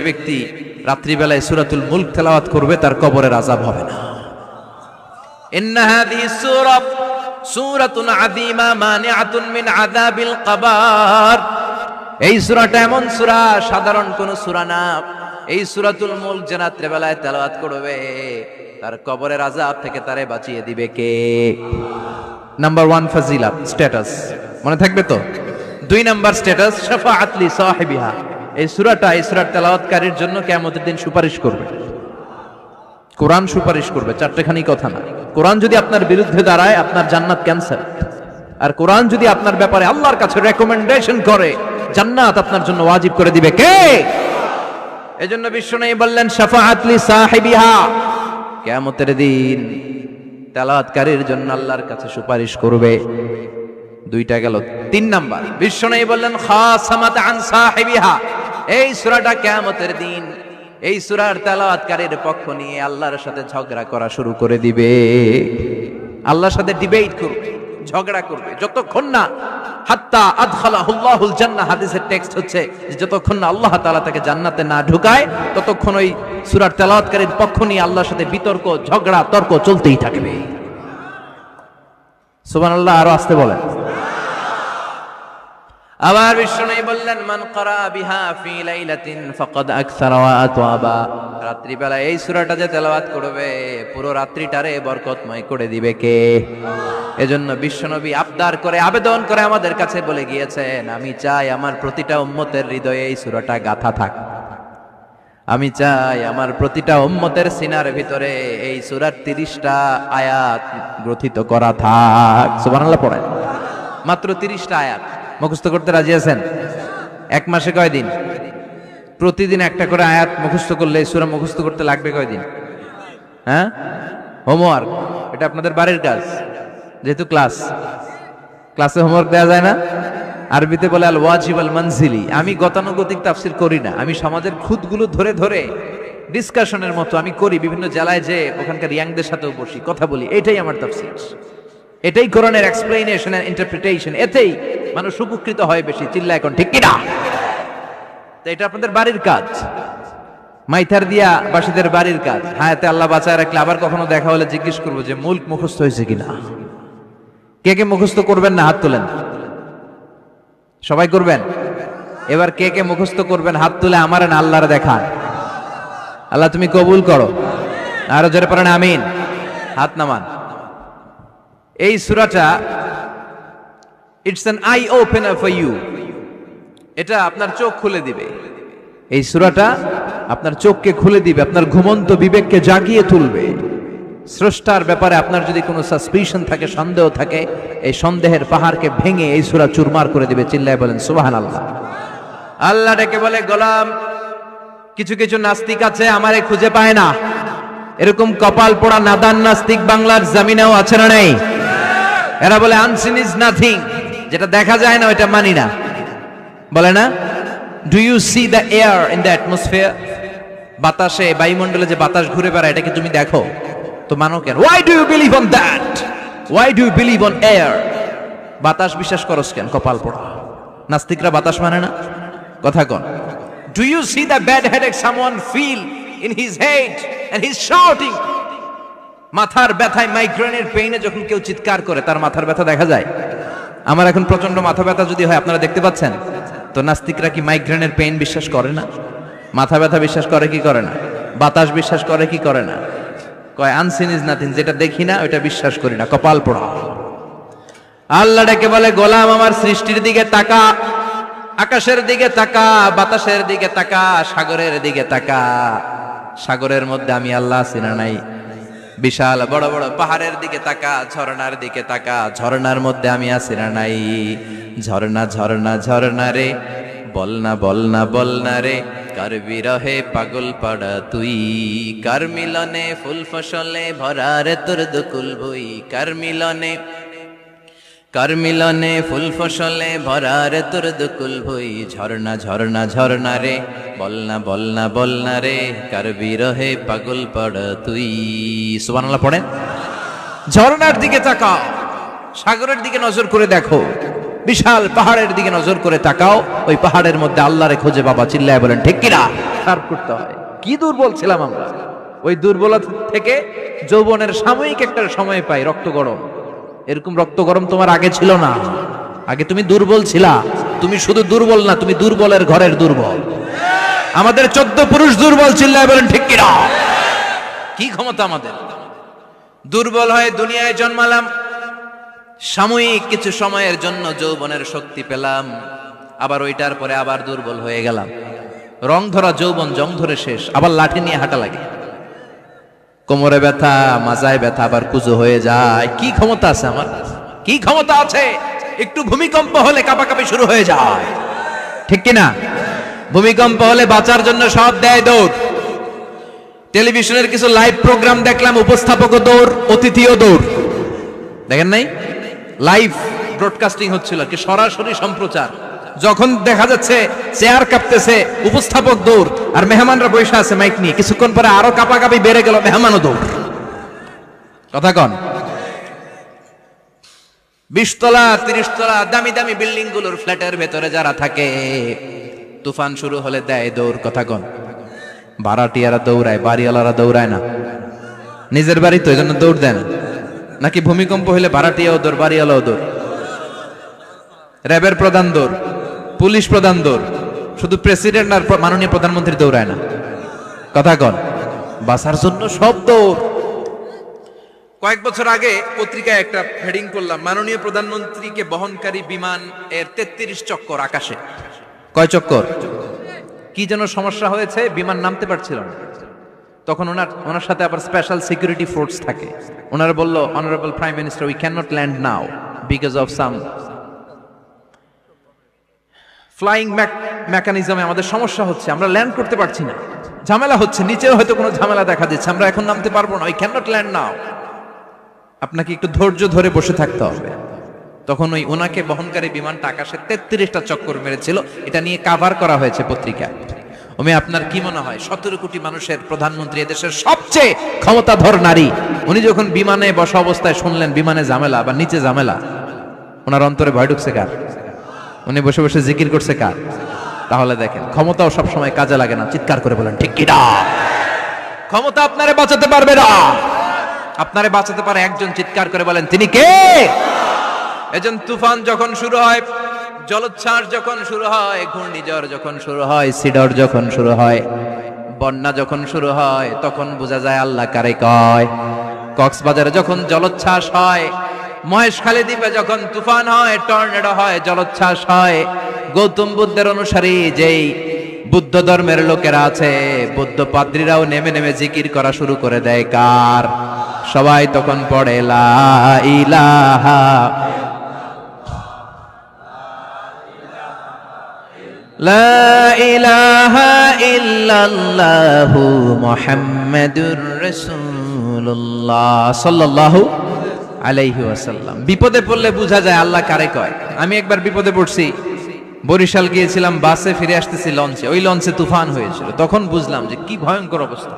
ব্যক্তি রাত্রিবেলায় সূরাতুল মুলক তেলাওয়াত করবে তার কবরের আযাব হবে না। ইন্না হাযিহি সূরাতুন আযীমা মানিআতুন মিন আযাবিল কবর। এই সূরাটা এমন সূরা, সাধারণ কোন সূরা না। এই সূরাতুল মুলক যে রাত্রিবেলায় তেলাওয়াত করবে তার কবরের আযাব থেকে তারে বাঁচিয়ে দিবে কে? নাম্বার 1 ফাজিলাত স্ট্যাটাস মনে থাকবে তো। 2 নাম্বার স্ট্যাটাস শাফাআত লি সাহিবিহা। এই সূরাটা এই সূরার তেলাওয়াতকারীর জন্য কিয়ামতের দিন সুপারিশ করবে। কোরআন সুপারিশ করবে, চারটেখানি কথা না। কোরআন যদি আপনার বিরুদ্ধে দাঁড়ায় আপনার জান্নাত ক্যান্সেল, আর কোরআন যদি আপনার ব্যাপারে আল্লাহর কাছে রেকমেন্ডেশন করে জান্নাত আপনার জন্য ওয়াজিব করে দিবে কে? এজন্য বিশ্বনবী বললেন শাফাআত লি সাহিবিহা, কিয়ামতের দিন তেলাওয়াতকারীর জন্য আল্লাহর কাছে সুপারিশ করবে। 2টা গেল। 3 নাম্বার বিশ্বনবী বললেন খাসামাত আন সাহিবিহা। এই সূরাটা কিয়ামতের দিন এই সূরার তেলাওয়াতকারীর পক্ষ নিয়ে আল্লাহর সাথে ঝগড়া করা শুরু করে দিবে। আল্লাহর সাথে ডিবেট করবে, ঝগড়া করবে, যতক্ষণ না হাত্তা আদখালাহুল্লাহুল জান্নাহ। হাদিসের টেক্সট হচ্ছে যতক্ষণ না আল্লাহ তাআলা তাকে জান্নাতে না ঢুকায় ততক্ষণ ওই সূরার তেলাওয়াতকারীর পক্ষ নিয়ে আল্লাহর সাথে বিতর্ক, ঝগড়া, তর্ক চলতেই থাকবে। সুবহানাল্লাহ। আরো আসতে বলেন। আবার বিশ্বনবী বললেন মান ক্বারা বিহা ফি লাইলাতিন ফাকাদ আকসারা ওয়া আতওয়াবা। রাত্রিবেলা এই সূরাটা যে তেলাওয়াত করবে পুরো রাত্রিটারে বরকতময় করে দিবে কে? এজন্য বিশ্বনবী আবদার করে, আবেদন করে আমাদের কাছে বলে গিয়েছেন, আমি চাই আমার প্রতিটা উম্মতের হৃদয়ে এই সূরাটা গাঁথা থাক। আমি চাই আমার প্রতিটা উম্মতের সিনার ভিতরে এই সূরার 30টা আয়াত গ্রথিত করা থাক। সুবহানাল্লাহ পড়েন। মাত্র 30টা আয়াত মুখস্থ করতে রাজি আছেন? 1 মাসে কয়দিন? প্রতিদিন একটা করে আয়াত মুখস্থ করলে সূরা মুখস্থ করতে লাগবে কয়দিন? হ্যাঁ, হোমওয়ার্ক। এটা আপনাদের বাড়ির কাজ, যেহেতু ক্লাসে হোমওয়ার্ক দেওয়া যায় না। আরবিতে বলে আল ওয়াজিব আল মানজিলি। আমি গতানুগতিক তাফসীর করি না, আমি সমাজের খুঁতগুলো ধরে ধরে ডিসকাশনের মতো আমি করি। বিভিন্ন জেলায় যে ওখানকার ইয়াংদের সাথেও বসি, কথা বলি। এটাই আমার তাফসীর, এটাই কোরআনের এক্সপ্লেনেশন এন্ড ইন্টারপ্রিটেশন। এতেই মানুষ উপকৃত হয় বেশি। চিল্লা এখন ঠিক কিনা? তো এটা আপনাদের বাড়ির কাজ, মাইথার দিয়া বাসীদের বাড়ির কাজ। হায়াতে আল্লাহ বাঁচায় রাখলে আবার কখনো দেখা হলে জিজ্ঞেস করবো যে মুলক মুখস্থ হয়েছে কিনা। কে কে মুখস্থ করবেন না হাত তোলেন। সবাই করবেন। এবার কে কে মুখস্থ করবেন হাত তুলে আমার না আল্লাহরে দেখান। আল্লাহ তুমি কবুল করো। আরো জোরে পড়েন আমিন। হাত নামান। এই সূরাটা it's an eye opener for you. এটা আপনার চোখ খুলে দিবে। এই সূরাটা আপনার চোখকে খুলে দিবে, আপনার ঘুমন্ত বিবেককে জাগিয়ে তুলবে। স্রষ্টার ব্যাপারে আপনার যদি কোনো সাসপিশন থাকে, সন্দেহ থাকে, এই সন্দেহের পাহাড়কে ভেঙে এই সূরা চুরমার করে দিবে। চিল্লায় বলেন সুবহানাল্লাহ। আল্লাহ ডেকে বলে, গোলাম কিছু কিছু নাস্তিক আছে আমারে খুঁজে পায় না। এরকম কপাল পোড়া নাদান নাস্তিক বাংলার জমিনেও আছে না নেই? এরা বলে আনসিন ইজ নাথিং, যেটা দেখা যায় না ওইটা মানি না, বলে না? Do you see the air in the atmosphere? বাতাসে, বায়ুমণ্ডলে যে বাতাস ঘুরে বেড়ায় এটাকে তুমি দেখো তো মানো কেন? Why do you believe on that? Why do you believe on air? বাতাস বিশ্বাস করস কেন? কপাল পোড়া নাস্তিকরা বাতাস মানে না। কথা কন। Do you see the bad headache someone feel in his head and he is shouting? মাথার ব্যথায়, মাইগ্রেনের পেইনে যখন কেউ চিৎকার করে তার মাথার ব্যথা দেখা যায়? আমার এখন প্রচন্ড মাথা ব্যথা যদি হয় আপনারা দেখতে পাচ্ছেন তো নাস্তিকরা কি মাইগ্রেনের পেইন বিশ্বাস করে না? মাথা ব্যথা বিশ্বাস করে কি করে না? বাতাস বিশ্বাস করে কি করে না? কয় আনসিন ইজ নাথিং, যেটা দেখি না ওইটা বিশ্বাস করি না। কপাল পোড়া। আল্লাহ ডেকে বলে, গোলাম আমার সৃষ্টির দিকে তাকা, আকাশের দিকে তাকা, বাতাসের দিকে তাকা, সাগরের দিকে তাকা। সাগরের মধ্যে আমি আল্লাহ আছি না নাই? বিশাল বড় বড় পাহাড়ের দিকে তাকা, ঝর্ণার দিকে তাকা, ঝর্ণার মধ্যে আমি আছি না নাই? ঝর্ণা ঝর্ণা ঝর্ণা রে, বলনা বলনা বলনা রে, কার বিরহে পাগল পাড়া তুই, কার মিলনে ফুল ফসলে ভরা রে তোর দুকুল ভুই, কার মিলনে ফুল ফসলে ভরা রে তোর দুকুল ভুই। ঝর্ণা ঝর্ণা ঝর্ণা রে, বলনা বলনা বলনা রে, কার বিরহে পাগল পাড়া তুই। সুবহানাল্লাহ পড়েন। ঝর্ণার দিকে তাকাও, সাগরের দিকে নজর করে দেখো, বিশাল পাহাড়ের দিকে নজর করে তাকাও, ওই পাহাড়ের মধ্যে আল্লাহরে খুঁজে পাবা। চিল্লায় বলেন ঠিক কিনা? শার্প করতে হয়। কি দুর্বল ছিলাম আমরা, ওই দুর্বলতা থেকে যৌবনের সাময়িক একটা সময় পাই রক্ত গরম। এরকম রক্ত গরম তোমার আগে ছিল না। আগে তুমি দুর্বল ছিলা। তুমি শুধু দুর্বল না, তুমি দুর্বলের ঘরের দুর্বল। আমাদের 14 পুরুষ দুর্বল। চিল্লায় বলেন ঠিক কিনা? কি ক্ষমতা আমাদের! দুর্বল হয়ে দুনিয়ায় জন্মালাম, সাময়িক কিছু সময়ের জন্য যৌবনের শক্তি পেলাম, আবার ওইটার পরে আবার দুর্বল হয়ে গেলাম। রং ধরা যৌবন জং ধরে শেষ, আবার লাঠি নিয়ে হাঁটা লাগে। কোমরে ব্যথা, মাজায় ব্যথা, আবার কুজো হয়ে যায়। কি ক্ষমতা আছে আমার? কি ক্ষমতা আছে! একটু ভূমিকম্প হলে কাঁপাকাঁপি শুরু হয়ে যায়, ঠিক কিনা? ভূমিকম্প হলে বাঁচার জন্য সব দেয় দৌড়। টেলিভিশনের কিছু লাইভ প্রোগ্রাম দেখলাম, উপস্থাপকও দৌড়, অতিথিও দৌড়। দেখেন নাই? লাইভ ব্রডকাস্টিং হচ্ছিল, কি সরাসরি সম্প্রচার। যখন দেখা যাচ্ছে চেয়ার কাঁপতেছে, উপস্থাপক দৌড়, আর মেহমানরা বসে আছে মাইক নিয়ে। কিছুক্ষণ পরে আরো কাঁপাকাঁপি বেড়ে গেল, মেহমানও দৌড়। কথা কন? 20 তলা 30 তলা দামি দামি বিল্ডিং গুলোর ফ্ল্যাটের ভেতরে যারা থাকে, তুফান শুরু হলে দেয় দৌড়। কথা কন? ভাড়াটিয়ারা দৌড়ায়, বাড়িওয়ালারা দৌড়ায় না। নিজের বাড়ি তো, এই জন্য দৌড় দেন। নাকি ভূমিকম্প হলে ভাড়াটিয়াও দৌড়, বাড়িওয়ালাও দৌড়? র্যাবের প্রধান দৌড়, পুলিশ প্রধান দৌড়, শুধু প্রেসিডেন্ট আর মাননীয় প্রধানমন্ত্রী দৌড়ায় না। কথা কন? বাঁচার জন্য সব দৌড়। কয়েক বছর আগে পত্রিকায় একটা হেডিং করলাম, মাননীয় প্রধানমন্ত্রীকে বহনকারী বিমান এর 33 চক্কর আকাশে। কয় চক্কর? কি যেন সমস্যা হয়েছে, বিমান নামতে পারছিল না। তখন ওনার সাথে আবার স্পেশাল সিকিউরিটি ফোর্স থাকে। ওনারা বলল, honourable prime minister, we can not land now because of some flying মেকানিজমে আমাদের সমস্যা হচ্ছে, আমরা ল্যান্ড করতে পারছি না, ঝামেলা হচ্ছে, নিচেও হয়তো কোনো ঝামেলা দেখা দিচ্ছে, আমরা এখন নামতে পারবো না, উই ক্যান নট ল্যান্ড নাও। আপনাকে একটু ধৈর্য ধরে বসে থাকতে হবে। তখন ওই ওনাকে বহনকারী বিমানটা আকাশে 33টা চক্কর মেরেছিল। এটা নিয়ে কাভার করা হয়েছে পত্রিকায়। আপনার কি মনে হয়, 17 কোটি মানুষের প্রধানমন্ত্রী, এদেশের সবচেয়ে ক্ষমতাধর নারী, উনি যখন বিমানে বসা অবস্থায় শুনলেন বিমানে ঝামেলা বা নিচে ঝামেলা, ওনার অন্তরে ভয় ঢুকছে কার? উনি বসে বসে জিকির করছে কার? তাহলে দেখেন, ক্ষমতাও সবসময় কাজে লাগে না। চিৎকার করে বলেন ঠিক কিনা? ক্ষমতা আপনারে বাঁচাতে পারবে না। আপনারে বাঁচাতে পারে একজন। চিৎকার করে বলেন তিনি কে? এজন তুফান যখন শুরু হয়, জলোচ্ছ্বাস যখন শুরু হয়, ঘূর্ণিঝড় যখন শুরু হয়, সিডর যখন শুরু হয়, বন্যা যখন শুরু হয়, তখন বোঝা যায় আল্লাহ কারে কয়। কক্সবাজারে যখন জলোচ্ছ্বাস হয়, মহেশখালী দ্বীপে যখন তুফান হয়, টর্নেডো হয়, জলোচ্ছ্বাস হয়, গৌতম বুদ্ধের অনুসারী যেই বুদ্ধ ধর্মের লোকেরা আছে, বৌদ্ধ পাদ্রীরাও নেমে নেমে জিকির করা শুরু করে দেয় কার? সবাই তখন পড়ে লা ইলাহা লা ইলাহা ইল্লাল্লাহু মুহাম্মাদুর রাসূলুল্লাহ সাল্লাল্লাহু আলাইহি ওয়াসাল্লাম। বিপদে পড়লে বোঝা যায় আল্লাহ কারে কয়। আমি একবার বিপদে পড়ছি, বরিশাল গিয়েছিলাম, বাসে ফিরে আসতেছি লঞ্চে, ওই লঞ্চে তুফান হয়েছিল। তখন বুঝলাম যে কি ভয়ঙ্কর অবস্থা।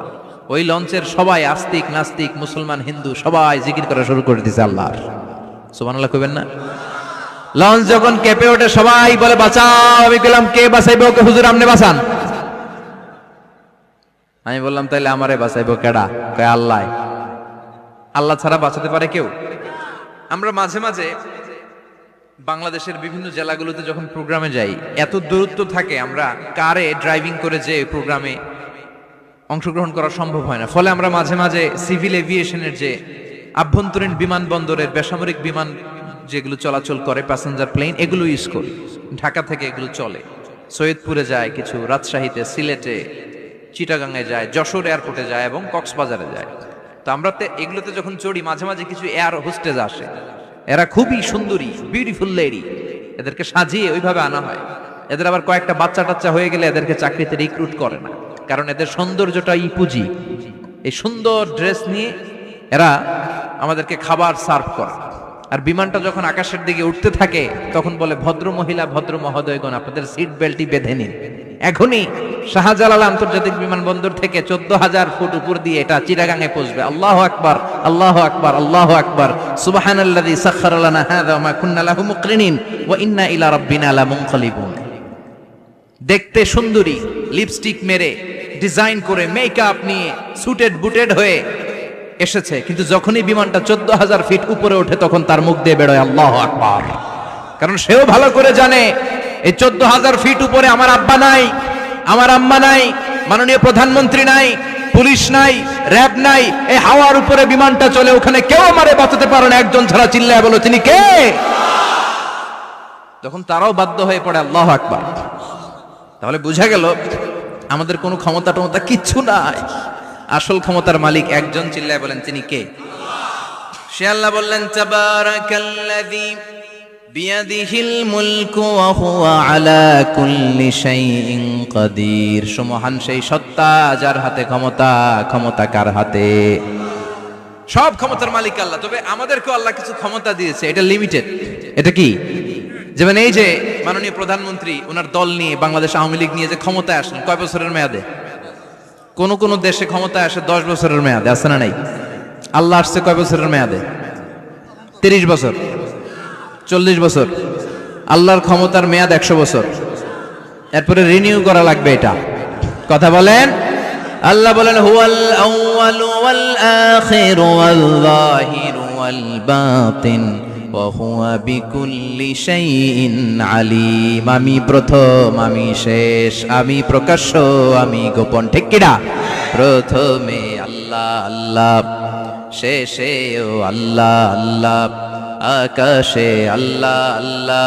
ওই লঞ্চের সবাই আস্তিক নাস্তিক, মুসলমান হিন্দু সবাই জিকির করা শুরু করে দিয়েছে আল্লাহর। সুবহানাল্লাহ কইবেন না? লঞ্চ যখন কেঁপে ওঠে, সবাই বলে বাঁচাও। আমি বললাম কে বাঁচাইবো? কে হুজুর আপনি বাঁচান। আমি বললাম তাইলে আমারে বাঁচাইবো কেডা? কয় আল্লাহ। আল্লাহ ছাড়া বাঁচাতে পারে কেউ? আমরা মাঝে মাঝে বাংলাদেশের বিভিন্ন জেলাগুলোতে যখন প্রোগ্রামে যাই, এত দূরত্ব থাকে, আমরা কারে ড্রাইভিং করে যে প্রোগ্রামে অংশগ্রহণ করা সম্ভব হয় না। ফলে আমরা মাঝে মাঝে সিভিল এভিয়েশনের যে আভ্যন্তরীণ বিমানবন্দরের বেসামরিক বিমান যেগুলো চলাচল করে, প্যাসেঞ্জার প্লেন, এগুলো ইউজ করি। ঢাকা থেকে এগুলো চলে, সৈয়দপুরে যায় কিছু, রাজশাহীতে, সিলেটে, চিটাগাঙে যায়, যশোর এয়ারপোর্টে যায় এবং কক্সবাজারে যায়। তো আমরা এগুলোতে যখন চড়ি, মাঝে মাঝে কিছু এয়ার হোস্টেজ আসে, এরা খুবই সুন্দরী, বিউটিফুল লেডি, এদেরকে সাজিয়ে ওইভাবে আনা হয়। এদের আবার কয়েকটা বাচ্চা টাচ্চা হয়ে গেলে এদেরকে চাকরিতে রিক্রুট করে না, কারণ এদের সৌন্দর্যটাই পুঁজি। এই সুন্দর ড্রেস নিয়ে এরা আমাদেরকে খাবার সার্ভ করে। আর বিমানটা যখন আকাশের দিকে উঠতে থাকে তখন বলে, ভদ্র মহিলা, ভদ্র মহোদয়গণ, আপনাদের সিট বেল্টই বেঁধে নিন। এখনই শাহজালাল আন্তর্জাতিক বিমানবন্দর থেকে 14,000 ফুট উপর দিয়ে এটা চিটাগাঙে পৌঁছবে। আল্লাহু আকবার, আল্লাহু আকবার, আল্লাহু আকবার। সুবহানাল্লাযী সাখখারা লানা হাযা ওয়া মা কুন্না লাহু মুকরিনিন ওয়া ইন্না ইলা রাব্বিনা লামুনকালিবুন। দেখতে সুন্দরী, লিপস্টিক মেরে, ডিজাইন করে, মেকআপ নিয়ে, সুটেড বুটেড হয়ে এসেছে, কিন্তু যখনই বিমানটা 14,000 ফিট উপরে ওঠে তখন তার মুখ দিয়ে বেরোয় আল্লাহু আকবার। কারণ সেও ভালো করে জানে এই 14,000 ফিট উপরে আমার আব্বা নাই, আমার আম্মা নাই, মাননীয় প্রধানমন্ত্রী নাই, পুলিশ নাই, র‍্যাব নাই। এই হাওয়ার উপরে বিমানটা চলে, ওখানে কেউ আমারে বাঁচাতে পারে না, একজন ছাড়া। চিল্লায় বলো, তিনি কে? তখন তারাও বাধ্য হয়ে পড়ে আল্লাহু আকবার। তাহলে বুঝা গেল আমাদের কোনো ক্ষমতা টমতা কিচ্ছু নাই, আসল ক্ষমতার মালিক একজন। চিল্লায় বলেন, তিনি কে? সে আল্লাহ বললেন, তাবারাকাল্লাযী বিয়াদিহিল মুলকু ওয়া হুয়া আলা কুল্লি শাইইন কাদির। সুমহান সেই সত্তা যার হাতে ক্ষমতা, ক্ষমতা কার হাতে? সব ক্ষমতার মালিক আল্লাহ। তবে আমাদেরকেও আল্লাহ কিছু ক্ষমতা দিয়েছে, এটা লিমিটেড। এটা কি? যেমন এই যে মাননীয় প্রধানমন্ত্রী ওনার দল নিয়ে, বাংলাদেশ আওয়ামী লীগ নিয়ে যে ক্ষমতায় আসলেন, কয় বছরের মেয়াদে? কোন কোন দেশে ক্ষমতায় আসে 10 বছরের মেয়াদে, আছে না নাই? আল্লাহ আসছে কয় বছরের মেয়াদে? 30 বছর, 40 বছর। আল্লাহর ক্ষমতার মেয়াদ 100 বছর, এরপরে রিনিউ করা লাগবে। এটা কথা বলেন। আল্লাহ বলেন, হুয়াল আউয়ালু ওয়াল আখিরু ওয়াল যাহিরু ওয়াল বাতিন ওয়া হুয়া বিকুল্লি শাইইন আলিম। আমি প্রথম, আমি শেষ, আমি প্রকাশ্য, আমি গোপন। ঠিক কিনা? প্রথমে আল্লাহ আল্লাহ, শেষেও আল্লাহ আল্লাহ, আকাশে আল্লাহ আল্লাহ,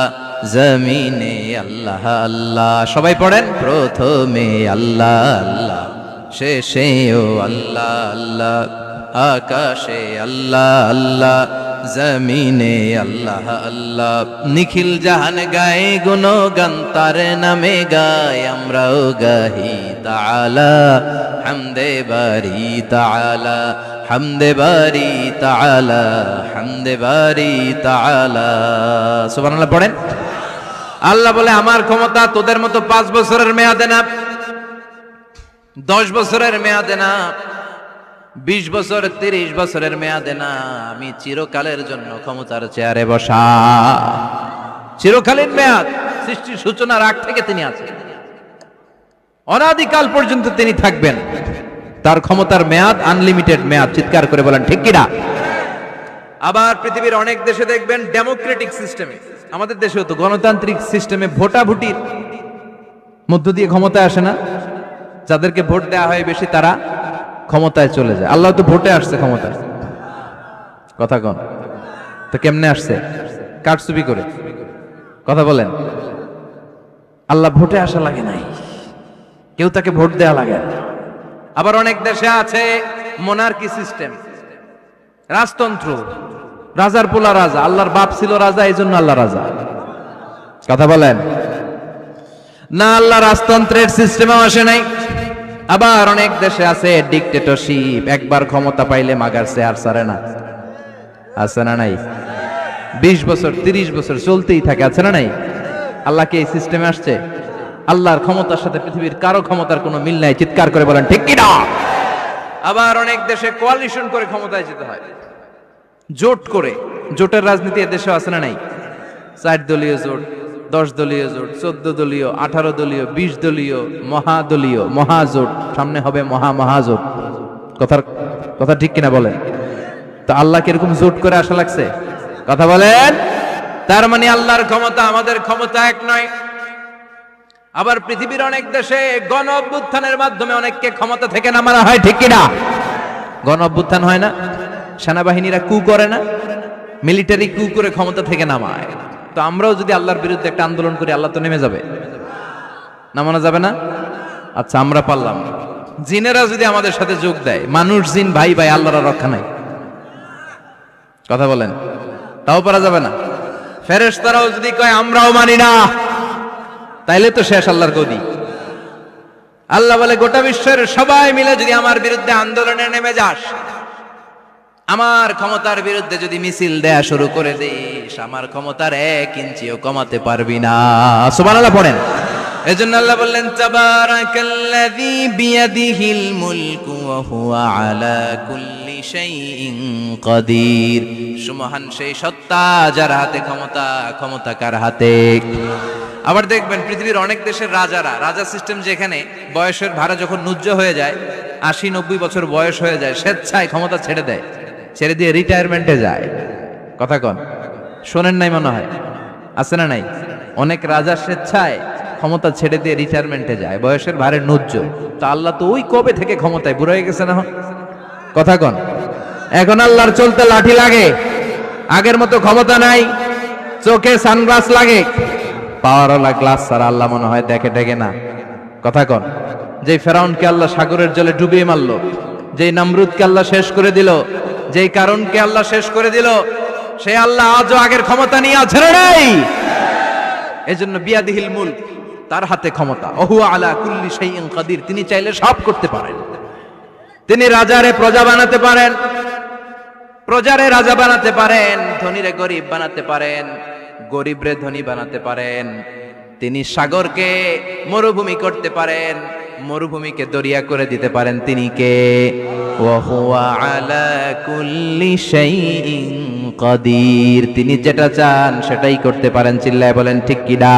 জমিনে আল্লাহ আল্লাহ। সবাই পড়েন, প্রথমে আল্লাহ আল্লাহ, শেষেও আল্লাহ আল্লাহ, আকাশে আল্লাহ আল্লাহ, জমিনে আল্লাহ আল্লাহ। নিখিল জাহান গায়ে গুণগান, তার নামে গায় আমরাও গাহি। তাআলা হামদে বারি তাআলা, হামদে বারি তাআলা, হামদে বারি তাআলা। সুবহানাল্লাহ পড়েন। আল্লাহ বলে, আমার ক্ষমতা তোদের মতো 5 বছরের মেয়াদে না, 10 বছরের মেয়াদে না, 20 বছর, 30 বছরের মেয়াদে না। আমি চিরকালের জন্য ক্ষমতার চেয়ারে বসা। চিরকালীন মেয়াদ, সৃষ্টির সূচনার আগ থেকে তিনি আছেন, অনাদিকাল পর্যন্ত তিনি থাকবেন। তার ক্ষমতার মেয়াদ আনলিমিটেড মেয়াদ। চিৎকার করে বলেন, ঠিক কিনা? আবার পৃথিবীর অনেক দেশে দেখবেন ডেমোক্রেটিক সিস্টেমে, আমাদের দেশেও তো গণতান্ত্রিক সিস্টেমে ভোটাভুটির মধ্য দিয়ে ক্ষমতায় আসে না। যাদেরকে ভোট দেওয়া হয় বেশি তারা ক্ষমতায় চলে যায়। আল্লাহ তো ভোটে আসছে ক্ষমতায়। কথা কন তো, কেমনে আসছে? কারচুপি করে। কথা বলেন। আল্লাহ ভোটে আসা লাগে নাই, কেউ তাকে ভোট দেয়া লাগে না। আবার অনেক দেশে আছে মোনার্কি সিস্টেম, রাজতন্ত্র, রাজার পোলা রাজা। আল্লাহর বাপ ছিল রাজা, এই জন্য আল্লাহ রাজা। কথা বলেন না, আল্লাহ রাজতন্ত্রের সিস্টেমেও আসে নাই। আবার অনেক দেশে আছে ডিক্টেটরশিপ, একবার ক্ষমতা পাইলে মাগার চেয়ার ছাড়ে না। আছে না নাই? 20 বছর, 30 বছর চলতেই থাকে। আছে না নাই? আল্লাহ কি এই সিস্টেমে আসছে? আল্লাহর ক্ষমতার সাথে পৃথিবীর কারো ক্ষমতার কোনো মিল নাই। চিৎকার করে বলেন, ঠিক কিনা? আবার অনেক দেশে কোয়ালিশন করে ক্ষমতায় যেতে হয়, জোট করে। জোটের রাজনীতি এদেশে আছে না নাই? 4 দলীয় জোট, 10 দলীয় জোট, 14 দলীয়, 18 দলীয়, 20 দলীয়, মহাদলীয়, মহাজোট, সামনে হবে মহাজোট। কথা ঠিক কিনা বলেন? তো আল্লাহ কিরকম জোট করে আসা লাগছে? কথা বলেন। তার মানে আল্লাহর ক্ষমতা আমাদের ক্ষমতা এক নয়। আবার পৃথিবীর অনেক দেশে গণ অভ্যুত্থানের মাধ্যমে অনেককে ক্ষমতা থেকে নামানো হয়। ঠিক কিনা? গণ অভ্যুত্থান হয় না, সেনাবাহিনীরা কু করে না, মিলিটারি কু করে ক্ষমতা থেকে নামায়। তো আমরাও যদি আল্লাহর বিরুদ্ধে একটা আন্দোলন করি, আল্লাহ তো নেমে যাবে, নামানো যাবে না? আচ্ছা, আমরা পারলাম। জিনেরা যদি আমাদের সাথে যোগ দেয়, মানুষ জিন ভাই ভাই, আল্লাহর রক্ষা নাই। কথা বলেন, তাও পারা যাবে না। ফেরেশতারাও যদি কয় আমরাও মানি না, তাইলে তো শেষ আল্লাহর গদি। আল্লাহ বলে, গোটা বিশ্বের সবাই মিলে যদি আমার বিরুদ্ধে আন্দোলনে নেমে যাস, আমার ক্ষমতার বিরুদ্ধে যদি মিছিল দেয়া শুরু করে দিস, আমার ক্ষমতার 1 ইঞ্চিও কমাতে পারবি না। সুবহানাল্লাহ পড়েন। এজন্য আল্লাহ বললেন, তাবারাকাল্লাযী বিয়াদিহিল মুলকু ওয়া হুয়া আলা কুল্লি শাইইন কাদির। সুমহান সেই সত্তা যার হাতে ক্ষমতা, ক্ষমতা কার হাতে? আবার দেখবেন পৃথিবীর অনেক দেশের রাজা সিস্টেম, যেখানে বয়সের ভাড়া যখন নুজ্জ হয়ে যায়, 80-90 বছর বয়স হয়ে যায়, স্বেচ্ছায় ক্ষমতা ছেড়ে দেয়, ছেড়ে দিয়ে রিটায়ারমেন্টে যায়। কথা কন, শোনেন নাই মনে হয়? আছে না নাই? অনেক রাজা স্বেচ্ছায় ক্ষমতা ছেড়ে দিয়ে রিটায়ারমেন্টে যায়, বয়সের ভারে নুজ্জ। তো আল্লাহ তো ওই কবে থেকে ক্ষমতায়, বুড়ো হয়ে গেছে না? কথা কন, এখন আল্লাহর চলতে লাঠি লাগে, আগের মতো ক্ষমতা নাই, চোখে সানগ্লাস লাগে, পাওয়ারওয়ালা গ্লাস ছাড়া আল্লাহ মনে হয় দেখে টেকে না। কথা কন, যেই ফেরাউনকে আল্লাহ সাগরের জলে ডুবিয়ে মারলো, যেই নমরুদকে আল্লাহ শেষ করে দিল, যেই কারণকে আল্লাহ শেষ করে দিল, সেই আল্লাহ আজও আগের ক্ষমতা নিয়ে আছে না নাই? এজন্য বিয়াদিহিল মুলক, তার হাতে ক্ষমতা, ওহু আলা কুল্লি শাইইন কাদির। তিনি চাইলে সব করতে পারেন। তিনি রাজারে প্রজা বানাতে পারেন, প্রজারে রাজা বানাতে পারেন, ধনীরে গরিব বানাতে পারেন, গরিবরে ধনী বানাতে পারেন। তিনি সাগরকে মরুভূমি করতে পারেন, মরুভূমিকে দরিয়া করে দিতে পারেন। তিনি কে? ওয়া হুয়া আলা কুল্লি শাইইন কাদির। তিনি যেটা চান সেটাই করতে পারেন। চিল্লায় বলেন ঠিক কিনা?